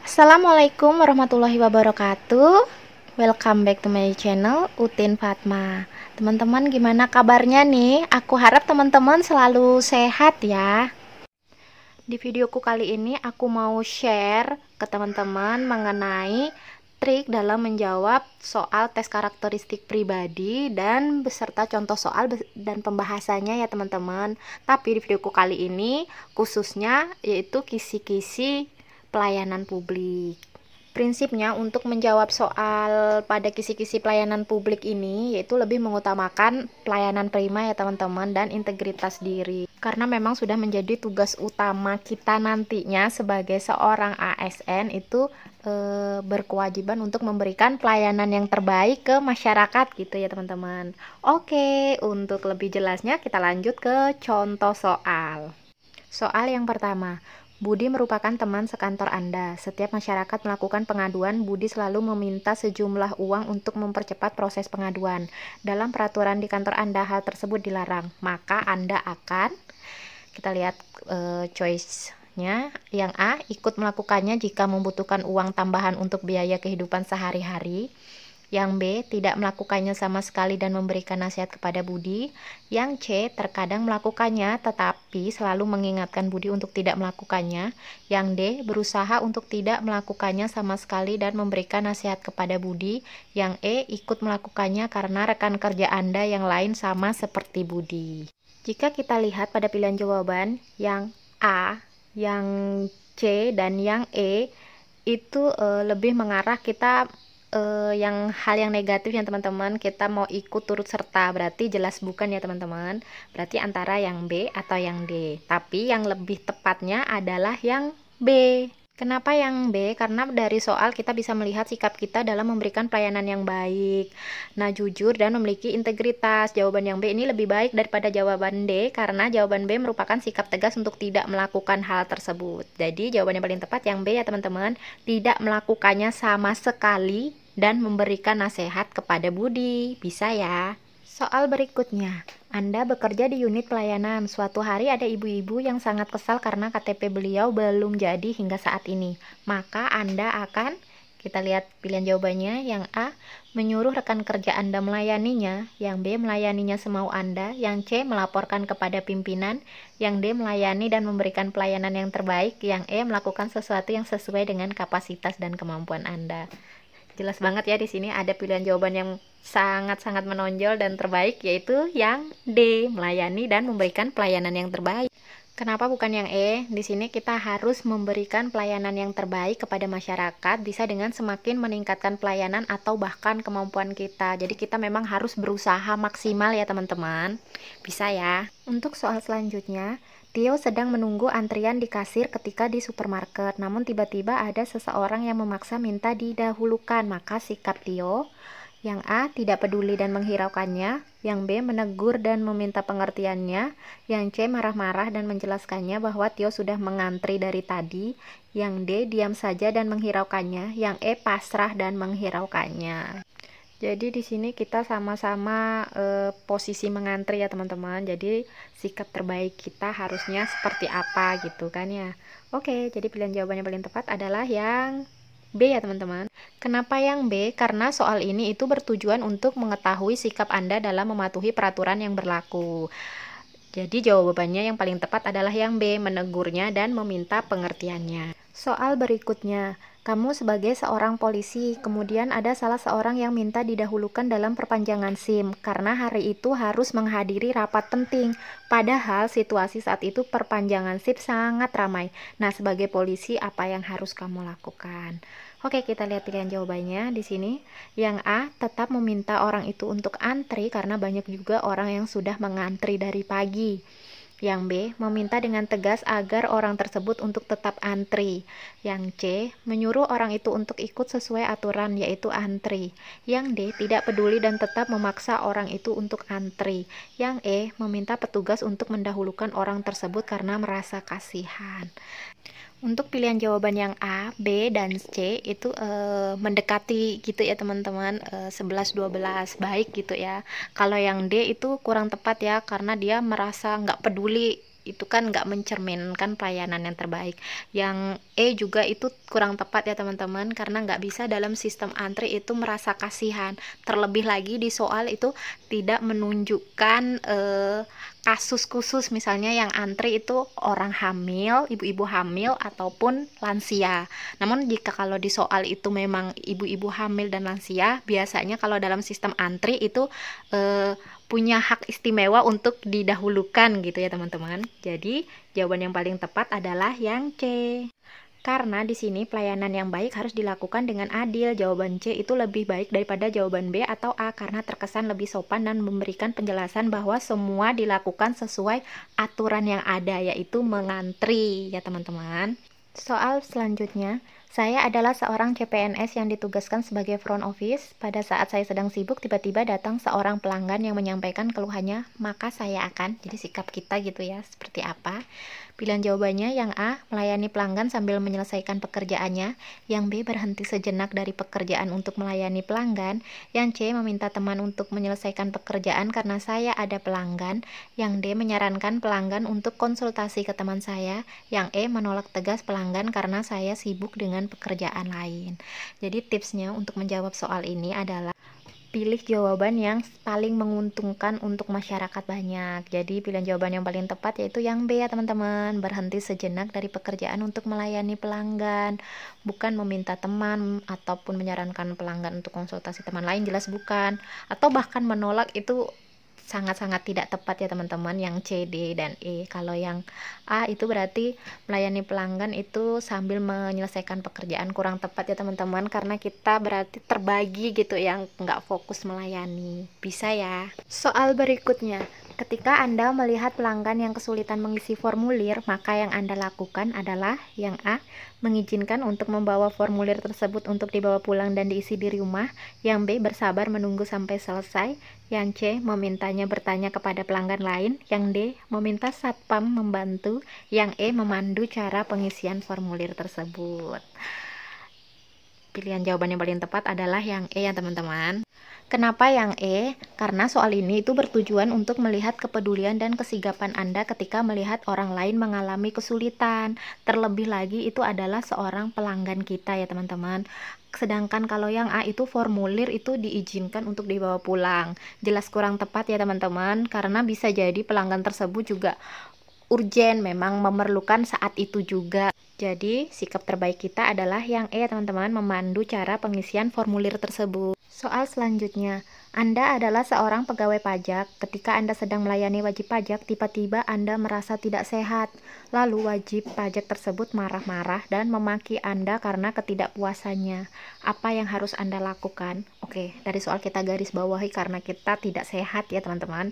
Assalamualaikum warahmatullahi wabarakatuh. Welcome back to my channel Utin Fatma. Teman-teman gimana kabarnya nih? Aku harap teman-teman selalu sehat ya. Di videoku kali ini aku mau share ke teman-teman mengenai trik dalam menjawab soal tes karakteristik pribadi dan beserta contoh soal dan pembahasannya ya teman-teman. Tapi di videoku kali ini khususnya yaitu kisi-kisi pelayanan publik. Prinsipnya untuk menjawab soal pada kisi-kisi pelayanan publik ini yaitu lebih mengutamakan pelayanan prima ya teman-teman dan integritas diri. Karena memang sudah menjadi tugas utama kita nantinya sebagai seorang ASN itu berkewajiban untuk memberikan pelayanan yang terbaik ke masyarakat gitu ya teman-teman. Oke, untuk lebih jelasnya kita lanjut ke contoh soal. Soal yang pertama. Budi merupakan teman sekantor Anda. Setiap masyarakat melakukan pengaduan, Budi selalu meminta sejumlah uang untuk mempercepat proses pengaduan. Dalam peraturan di kantor Anda, hal tersebut dilarang. Maka Anda akan, kita lihat choice-nya. Yang A, ikut melakukannya jika membutuhkan uang tambahan untuk biaya kehidupan sehari-hari. Yang B, tidak melakukannya sama sekali dan memberikan nasihat kepada Budi. Yang C, terkadang melakukannya tetapi selalu mengingatkan Budi untuk tidak melakukannya. Yang D, berusaha untuk tidak melakukannya sama sekali dan memberikan nasihat kepada Budi. Yang E, ikut melakukannya karena rekan kerja Anda yang lain sama seperti Budi. Jika kita lihat pada pilihan jawaban yang A, yang C, dan yang E, itu lebih mengarah kita yang hal yang negatif ya teman-teman, kita mau ikut turut serta, berarti jelas bukan ya teman-teman, berarti antara yang B atau yang D, tapi yang lebih tepatnya adalah yang B. Kenapa yang B? Karena dari soal kita bisa melihat sikap kita dalam memberikan pelayanan yang baik, nah jujur dan memiliki integritas. Jawaban yang B ini lebih baik daripada jawaban D karena jawaban B merupakan sikap tegas untuk tidak melakukan hal tersebut. Jadi jawaban yang paling tepat yang B ya teman-teman, tidak melakukannya sama sekali dan memberikan nasihat kepada Budi. Bisa ya? Soal berikutnya, Anda bekerja di unit pelayanan. Suatu hari ada ibu-ibu yang sangat kesal karena KTP beliau belum jadi hingga saat ini. Maka Anda akan, kita lihat pilihan jawabannya, yang A, menyuruh rekan kerja Anda melayaninya. Yang B, melayaninya semau Anda. Yang C, melaporkan kepada pimpinan. Yang D, melayani dan memberikan pelayanan yang terbaik. Yang E, melakukan sesuatu yang sesuai dengan kapasitas dan kemampuan Anda. Jelas banget ya, di sini ada pilihan jawaban yang sangat-sangat menonjol dan terbaik, yaitu yang D, melayani dan memberikan pelayanan yang terbaik. Kenapa bukan yang E? Di sini kita harus memberikan pelayanan yang terbaik kepada masyarakat, bisa dengan semakin meningkatkan pelayanan atau bahkan kemampuan kita. Jadi kita memang harus berusaha maksimal ya teman-teman. Bisa ya? Untuk soal selanjutnya, Tio sedang menunggu antrian di kasir ketika di supermarket, namun tiba-tiba ada seseorang yang memaksa minta didahulukan. Maka sikap Tio, yang A, tidak peduli dan menghiraukannya. Yang B, menegur dan meminta pengertiannya. Yang C, marah-marah dan menjelaskannya bahwa Tio sudah mengantri dari tadi. Yang D, diam saja dan menghiraukannya. Yang E, pasrah dan menghiraukannya. Jadi di sini kita sama-sama posisi mengantri ya teman-teman. Jadi sikap terbaik kita harusnya seperti apa gitu kan ya. Oke, jadi pilihan jawaban yang paling tepat adalah yang B ya teman-teman. Kenapa yang B? Karena soal ini itu bertujuan untuk mengetahui sikap Anda dalam mematuhi peraturan yang berlaku. Jadi jawabannya yang paling tepat adalah yang B, menegurnya dan meminta pengertiannya. Soal berikutnya, kamu sebagai seorang polisi, kemudian ada salah seorang yang minta didahulukan dalam perpanjangan SIM karena hari itu harus menghadiri rapat penting. Padahal situasi saat itu perpanjangan SIM sangat ramai. Nah, sebagai polisi apa yang harus kamu lakukan? Oke, kita lihat pilihan jawabannya di sini. Yang A, tetap meminta orang itu untuk antri karena banyak juga orang yang sudah mengantri dari pagi. Yang B, meminta dengan tegas agar orang tersebut untuk tetap antri. Yang C, menyuruh orang itu untuk ikut sesuai aturan yaitu antri. Yang D, tidak peduli dan tetap memaksa orang itu untuk antri. Yang E, meminta petugas untuk mendahulukan orang tersebut karena merasa kasihan. Untuk pilihan jawaban yang A, B, dan C itu mendekati gitu ya teman-teman, 11-12 baik gitu ya. Kalau yang D itu kurang tepat ya, karena dia merasa nggak peduli, itu kan nggak mencerminkan pelayanan yang terbaik. Yang E juga itu kurang tepat ya teman-teman, karena nggak bisa dalam sistem antri itu merasa kasihan. Terlebih lagi di soal itu tidak menunjukkan kasus khusus, misalnya yang antri itu orang hamil, ibu-ibu hamil ataupun lansia. Namun jika kalau di soal itu memang ibu-ibu hamil dan lansia, biasanya kalau dalam sistem antri itu punya hak istimewa untuk didahulukan gitu ya teman-teman. Jadi jawaban yang paling tepat adalah yang C. Karena di sini pelayanan yang baik harus dilakukan dengan adil. Jawaban C itu lebih baik daripada jawaban B atau A karena terkesan lebih sopan dan memberikan penjelasan bahwa semua dilakukan sesuai aturan yang ada, yaitu mengantri ya teman-teman. Soal selanjutnya, saya adalah seorang CPNS yang ditugaskan sebagai front office. Pada saat saya sedang sibuk, tiba-tiba datang seorang pelanggan yang menyampaikan keluhannya, maka saya akan, jadi sikap kita gitu ya, seperti apa? Pilihan jawabannya yang A, melayani pelanggan sambil menyelesaikan pekerjaannya. Yang B, berhenti sejenak dari pekerjaan untuk melayani pelanggan. Yang C, meminta teman untuk menyelesaikan pekerjaan karena saya ada pelanggan. Yang D, menyarankan pelanggan untuk konsultasi ke teman saya. Yang E, menolak tegas pelanggan karena saya sibuk dengan pekerjaan lain. Jadi tipsnya untuk menjawab soal ini adalah pilih jawaban yang paling menguntungkan untuk masyarakat banyak. Jadi pilihan jawaban yang paling tepat yaitu yang B ya teman-teman. Berhenti sejenak dari pekerjaan untuk melayani pelanggan. Bukan meminta teman ataupun menyarankan pelanggan untuk konsultasi teman lain, jelas bukan. Atau bahkan menolak, itu sangat-sangat tidak tepat ya teman-teman, yang C, D, dan E. Kalau yang A itu berarti melayani pelanggan itu sambil menyelesaikan pekerjaan, kurang tepat ya teman-teman, karena kita berarti terbagi gitu, yang nggak fokus melayani. Bisa ya. Soal berikutnya, ketika Anda melihat pelanggan yang kesulitan mengisi formulir, maka yang Anda lakukan adalah yang A, mengizinkan untuk membawa formulir tersebut untuk dibawa pulang dan diisi di rumah. Yang B, bersabar menunggu sampai selesai. Yang C, memintanya bertanya kepada pelanggan lain. Yang D, meminta satpam membantu. Yang E, memandu cara pengisian formulir tersebut. Pilihan jawaban yang paling tepat adalah yang E ya teman-teman. Kenapa yang E? Karena soal ini itu bertujuan untuk melihat kepedulian dan kesigapan Anda ketika melihat orang lain mengalami kesulitan. Terlebih lagi itu adalah seorang pelanggan kita ya teman-teman. Sedangkan kalau yang A itu formulir itu diizinkan untuk dibawa pulang. Jelas kurang tepat ya teman-teman, karena bisa jadi pelanggan tersebut juga urgen, memang memerlukan saat itu juga. Jadi sikap terbaik kita adalah yang E ya teman-teman, memandu cara pengisian formulir tersebut. Soal selanjutnya, Anda adalah seorang pegawai pajak. Ketika Anda sedang melayani wajib pajak, tiba-tiba Anda merasa tidak sehat. Lalu wajib pajak tersebut marah-marah dan memaki Anda karena ketidakpuasannya. Apa yang harus Anda lakukan? Oke, dari soal kita garis bawahi karena kita tidak sehat ya teman-teman.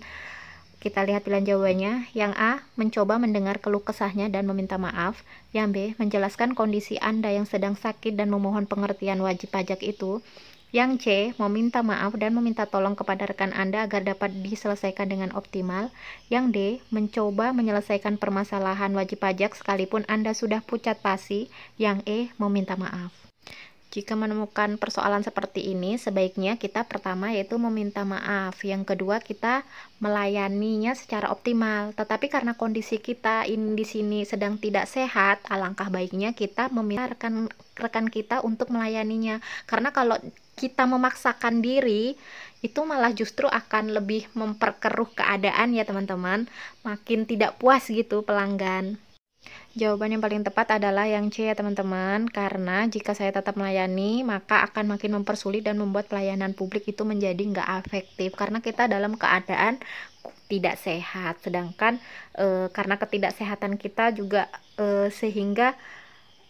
Kita lihat pilihan jawabannya. Yang A, mencoba mendengar keluh kesahnya dan meminta maaf. Yang B, menjelaskan kondisi Anda yang sedang sakit dan memohon pengertian wajib pajak itu. Yang C, meminta maaf dan meminta tolong kepada rekan Anda agar dapat diselesaikan dengan optimal. Yang D, mencoba menyelesaikan permasalahan wajib pajak sekalipun Anda sudah pucat pasi. Yang E, meminta maaf. Jika menemukan persoalan seperti ini, sebaiknya kita pertama yaitu meminta maaf. Yang kedua, kita melayaninya secara optimal. Tetapi karena kondisi kita ini di sini sedang tidak sehat, alangkah baiknya kita meminta rekan kita untuk melayaninya. Karena kalau kita memaksakan diri, itu malah justru akan lebih memperkeruh keadaan ya teman-teman. Makin tidak puas gitu pelanggan. Jawaban yang paling tepat adalah yang C ya teman-teman, karena jika saya tetap melayani maka akan makin mempersulit dan membuat pelayanan publik itu menjadi nggak efektif karena kita dalam keadaan tidak sehat. Sedangkan karena ketidaksehatan kita juga sehingga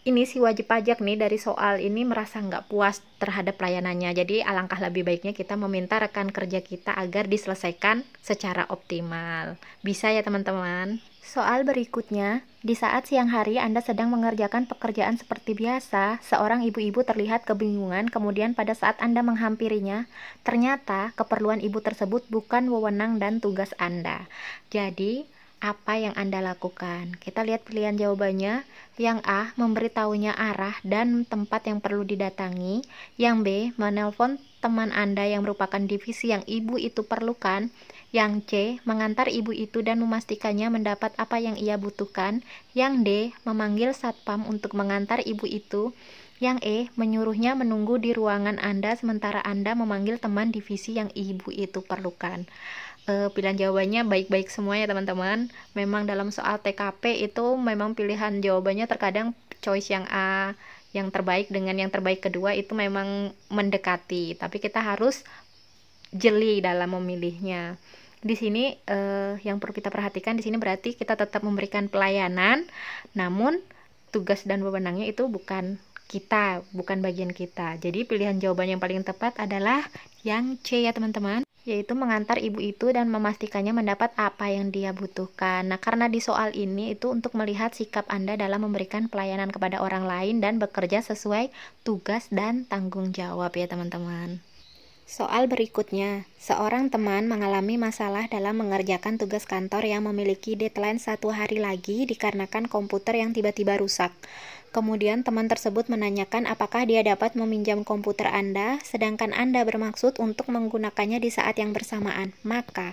ini si wajib pajak nih dari soal ini merasa nggak puas terhadap pelayanannya. Jadi alangkah lebih baiknya kita meminta rekan kerja kita agar diselesaikan secara optimal. Bisa ya teman-teman. Soal berikutnya, di saat siang hari Anda sedang mengerjakan pekerjaan seperti biasa, seorang ibu-ibu terlihat kebingungan, kemudian pada saat Anda menghampirinya, ternyata keperluan ibu tersebut bukan wewenang dan tugas Anda. Jadi, apa yang Anda lakukan? Kita lihat pilihan jawabannya. Yang A, memberitahunya arah dan tempat yang perlu didatangi. Yang B, menelpon teman Anda yang merupakan divisi yang ibu itu perlukan. Yang C, mengantar ibu itu dan memastikannya mendapat apa yang ia butuhkan. Yang D, memanggil satpam untuk mengantar ibu itu. Yang E, menyuruhnya menunggu di ruangan Anda sementara Anda memanggil teman divisi yang ibu itu perlukan. Pilihan jawabannya baik-baik semua ya teman-teman. Memang dalam soal TKP itu memang pilihan jawabannya terkadang choice yang A yang terbaik dengan yang terbaik kedua itu memang mendekati, tapi kita harus jeli dalam memilihnya. Di sini yang perlu kita perhatikan di sini berarti kita tetap memberikan pelayanan, namun tugas dan wewenangnya itu bukan kita, bukan bagian kita. Jadi pilihan jawaban yang paling tepat adalah yang C ya teman-teman, yaitu mengantar ibu itu dan memastikannya mendapat apa yang dia butuhkan. Nah, karena di soal ini itu untuk melihat sikap Anda dalam memberikan pelayanan kepada orang lain dan bekerja sesuai tugas dan tanggung jawab ya teman-teman. Soal berikutnya, seorang teman mengalami masalah dalam mengerjakan tugas kantor yang memiliki deadline 1 hari lagi dikarenakan komputer yang tiba-tiba rusak. Kemudian teman tersebut menanyakan apakah dia dapat meminjam komputer Anda, sedangkan Anda bermaksud untuk menggunakannya di saat yang bersamaan. Maka,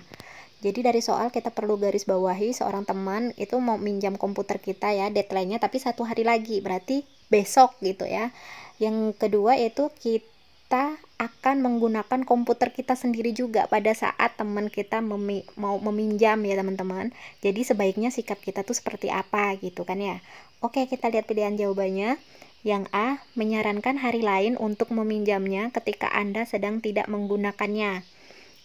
jadi dari soal kita perlu garis bawahi seorang teman itu mau minjam komputer kita ya, deadline-nya tapi 1 hari lagi, berarti besok gitu ya. Yang kedua yaitu kita akan menggunakan komputer kita sendiri juga pada saat teman kita mau meminjam ya teman-teman. Jadi sebaiknya sikap kita tuh seperti apa gitu kan ya. Oke, kita lihat pilihan jawabannya. Yang A, menyarankan hari lain untuk meminjamnya ketika Anda sedang tidak menggunakannya.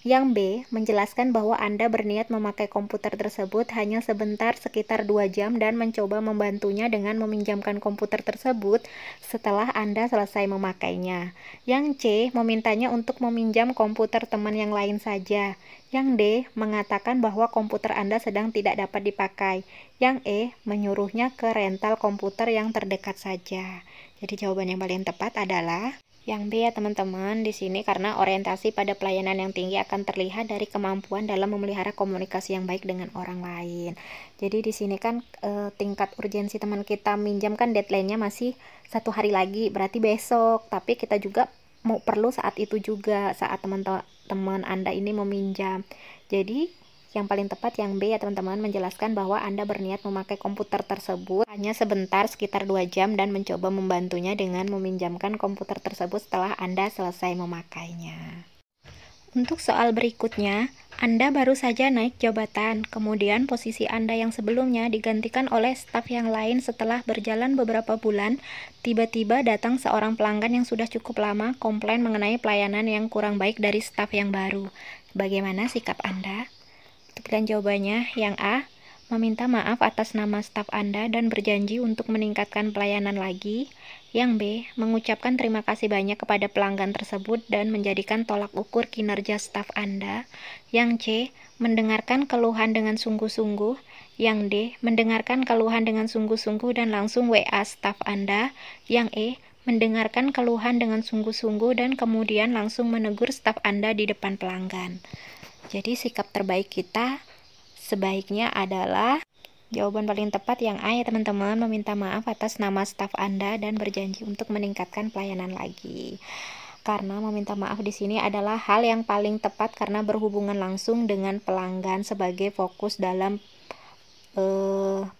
Yang B, menjelaskan bahwa Anda berniat memakai komputer tersebut hanya sebentar sekitar 2 jam dan mencoba membantunya dengan meminjamkan komputer tersebut setelah Anda selesai memakainya. Yang C, memintanya untuk meminjam komputer teman yang lain saja. Yang D, mengatakan bahwa komputer Anda sedang tidak dapat dipakai. Yang E, menyuruhnya ke rental komputer yang terdekat saja. Jadi jawaban yang paling tepat adalah yang B ya teman-teman. Di sini karena orientasi pada pelayanan yang tinggi akan terlihat dari kemampuan dalam memelihara komunikasi yang baik dengan orang lain. Jadi di sini kan tingkat urgensi teman kita minjam kan deadline-nya masih 1 hari lagi, berarti besok. Tapi kita juga mau perlu saat itu juga, saat teman-teman Anda ini meminjam. Jadi yang paling tepat yang B ya teman-teman, menjelaskan bahwa Anda berniat memakai komputer tersebut hanya sebentar sekitar 2 jam dan mencoba membantunya dengan meminjamkan komputer tersebut setelah Anda selesai memakainya. Untuk soal berikutnya, Anda baru saja naik jabatan, kemudian posisi Anda yang sebelumnya digantikan oleh staf yang lain. Setelah berjalan beberapa bulan, tiba-tiba datang seorang pelanggan yang sudah cukup lama komplain mengenai pelayanan yang kurang baik dari staf yang baru. Bagaimana sikap Anda? Pilihan jawabannya yang A, meminta maaf atas nama staf Anda dan berjanji untuk meningkatkan pelayanan lagi. Yang B, mengucapkan terima kasih banyak kepada pelanggan tersebut dan menjadikan tolak ukur kinerja staf Anda. Yang C, mendengarkan keluhan dengan sungguh-sungguh. Yang D, mendengarkan keluhan dengan sungguh-sungguh dan langsung WA staf Anda. Yang E, mendengarkan keluhan dengan sungguh-sungguh dan kemudian langsung menegur staf Anda di depan pelanggan. Jadi sikap terbaik kita sebaiknya adalah jawaban paling tepat yang A ya teman-teman, meminta maaf atas nama staf Anda dan berjanji untuk meningkatkan pelayanan lagi. Karena meminta maaf di sini adalah hal yang paling tepat karena berhubungan langsung dengan pelanggan sebagai fokus dalam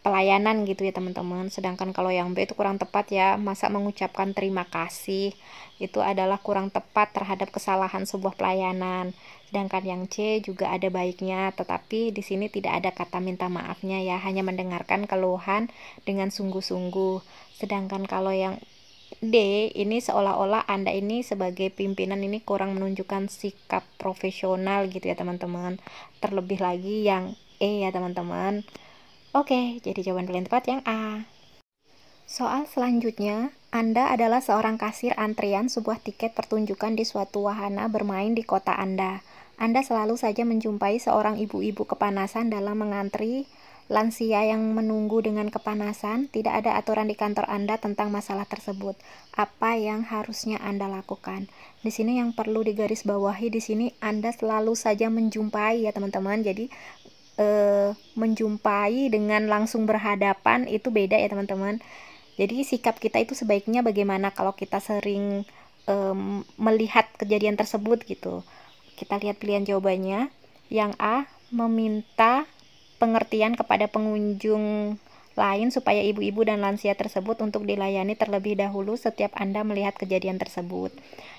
pelayanan gitu ya teman-teman. Sedangkan kalau yang B itu kurang tepat ya, masa mengucapkan terima kasih itu adalah kurang tepat terhadap kesalahan sebuah pelayanan. Sedangkan yang C juga ada baiknya, tetapi di sini tidak ada kata minta maafnya ya, hanya mendengarkan keluhan dengan sungguh-sungguh. Sedangkan kalau yang D ini seolah-olah Anda ini sebagai pimpinan ini kurang menunjukkan sikap profesional gitu ya teman-teman. Terlebih lagi yang E ya teman-teman. Oke, jadi jawaban paling tepat yang A. Soal selanjutnya, Anda adalah seorang kasir antrian sebuah tiket pertunjukan di suatu wahana bermain di kota Anda. Anda selalu saja menjumpai seorang ibu-ibu kepanasan dalam mengantri lansia yang menunggu dengan kepanasan. Tidak ada aturan di kantor Anda tentang masalah tersebut. Apa yang harusnya Anda lakukan? Di sini yang perlu digarisbawahi di sini Anda selalu saja menjumpai ya teman-teman. Jadi menjumpai dengan langsung berhadapan itu beda ya teman-teman. Jadi sikap kita itu sebaiknya bagaimana kalau kita sering melihat kejadian tersebut gitu. Kita lihat pilihan jawabannya. Yang A, meminta pengertian kepada pengunjung lain supaya ibu-ibu dan lansia tersebut untuk dilayani terlebih dahulu setiap Anda melihat kejadian tersebut.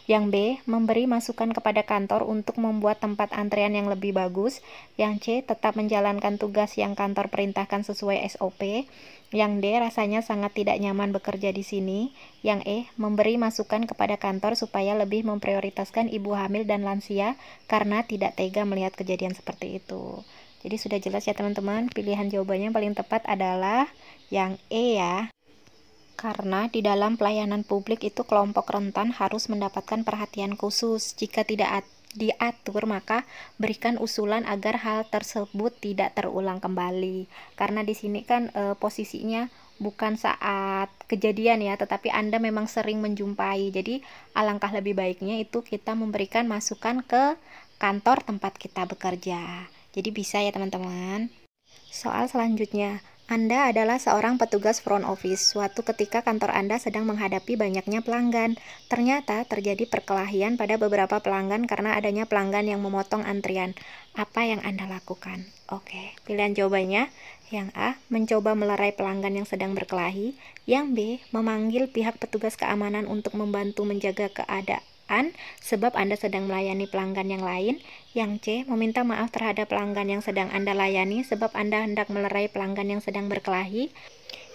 Yang B, memberi masukan kepada kantor untuk membuat tempat antrean yang lebih bagus. Yang C, tetap menjalankan tugas yang kantor perintahkan sesuai SOP. Yang D, rasanya sangat tidak nyaman bekerja di sini. Yang E, memberi masukan kepada kantor supaya lebih memprioritaskan ibu hamil dan lansia karena tidak tega melihat kejadian seperti itu. Jadi sudah jelas ya teman-teman, pilihan jawabannya paling tepat adalah yang E ya. Karena di dalam pelayanan publik itu kelompok rentan harus mendapatkan perhatian khusus. Jika tidak diatur, maka berikan usulan agar hal tersebut tidak terulang kembali. Karena di sini kan posisinya bukan saat kejadian ya, tetapi Anda memang sering menjumpai. Jadi alangkah lebih baiknya itu kita memberikan masukan ke kantor tempat kita bekerja. Jadi bisa ya teman-teman. Soal selanjutnya, Anda adalah seorang petugas front office. Suatu ketika kantor Anda sedang menghadapi banyaknya pelanggan. Ternyata terjadi perkelahian pada beberapa pelanggan karena adanya pelanggan yang memotong antrian. Apa yang Anda lakukan? Oke, pilihan jawabannya. Yang A, mencoba melerai pelanggan yang sedang berkelahi. Yang B, memanggil pihak petugas keamanan untuk membantu menjaga keadaan sebab Anda sedang melayani pelanggan yang lain. Yang C, meminta maaf terhadap pelanggan yang sedang Anda layani sebab Anda hendak melerai pelanggan yang sedang berkelahi.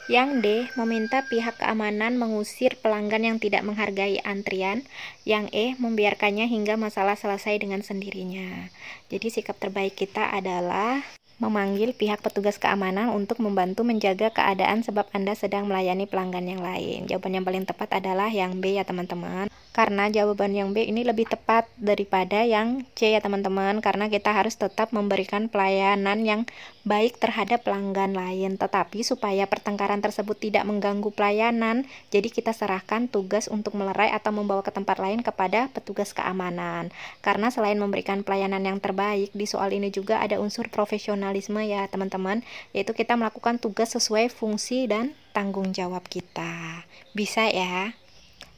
Yang D, meminta pihak keamanan mengusir pelanggan yang tidak menghargai antrian. Yang E, membiarkannya hingga masalah selesai dengan sendirinya. Jadi sikap terbaik kita adalah memanggil pihak petugas keamanan untuk membantu menjaga keadaan sebab Anda sedang melayani pelanggan yang lain. Jawaban yang paling tepat adalah yang B ya teman-teman. Karena jawaban yang B ini lebih tepat daripada yang C ya teman-teman. Karena kita harus tetap memberikan pelayanan yang baik terhadap pelanggan lain. Tetapi supaya pertengkaran tersebut tidak mengganggu pelayanan, jadi kita serahkan tugas untuk melerai atau membawa ke tempat lain kepada petugas keamanan. Karena selain memberikan pelayanan yang terbaik, di soal ini juga ada unsur profesionalisme ya teman-teman, yaitu kita melakukan tugas sesuai fungsi dan tanggung jawab kita. Bisa ya?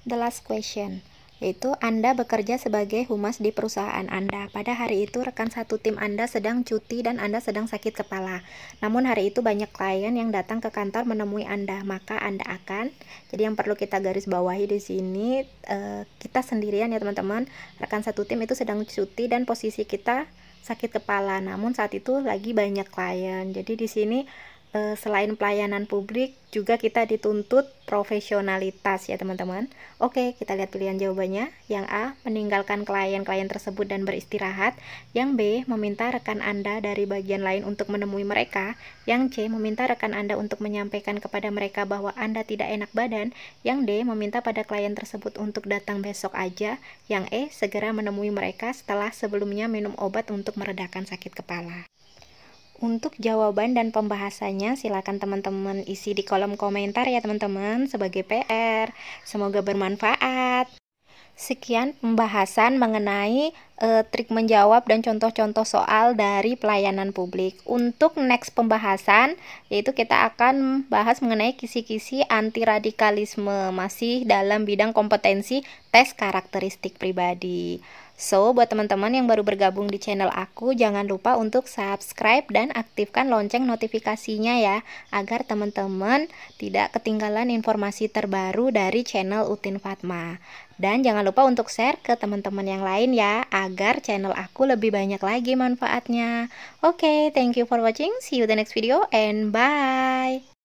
The last question, yaitu Anda bekerja sebagai humas di perusahaan Anda. Pada hari itu rekan satu tim Anda sedang cuti dan Anda sedang sakit kepala. Namun hari itu banyak klien yang datang ke kantor menemui Anda, maka Anda akan, jadi yang perlu kita garis bawahi di sini, kita sendirian ya teman-teman. Rekan satu tim itu sedang cuti dan posisi kita sakit kepala. Namun saat itu lagi banyak klien. Jadi di sini selain pelayanan publik juga kita dituntut profesionalitas ya teman-teman. Oke, kita lihat pilihan jawabannya. Yang A, meninggalkan klien-klien tersebut dan beristirahat. Yang B, meminta rekan Anda dari bagian lain untuk menemui mereka. Yang C, meminta rekan Anda untuk menyampaikan kepada mereka bahwa Anda tidak enak badan. Yang D, meminta pada klien tersebut untuk datang besok aja. Yang E, segera menemui mereka setelah sebelumnya minum obat untuk meredakan sakit kepala. Untuk jawaban dan pembahasannya silakan teman-teman isi di kolom komentar ya teman-teman sebagai PR. Semoga bermanfaat. Sekian pembahasan mengenai trik menjawab dan contoh-contoh soal dari pelayanan publik. Untuk next pembahasan yaitu kita akan bahas mengenai kisi-kisi anti radikalisme, masih dalam bidang kompetensi tes karakteristik pribadi. So, buat teman-teman yang baru bergabung di channel aku, jangan lupa untuk subscribe dan aktifkan lonceng notifikasinya ya, agar teman-teman tidak ketinggalan informasi terbaru dari channel Utin Fatma. Dan jangan lupa untuk share ke teman-teman yang lain ya, agar channel aku lebih banyak lagi manfaatnya. Oke, thank you for watching. See you the next video and bye.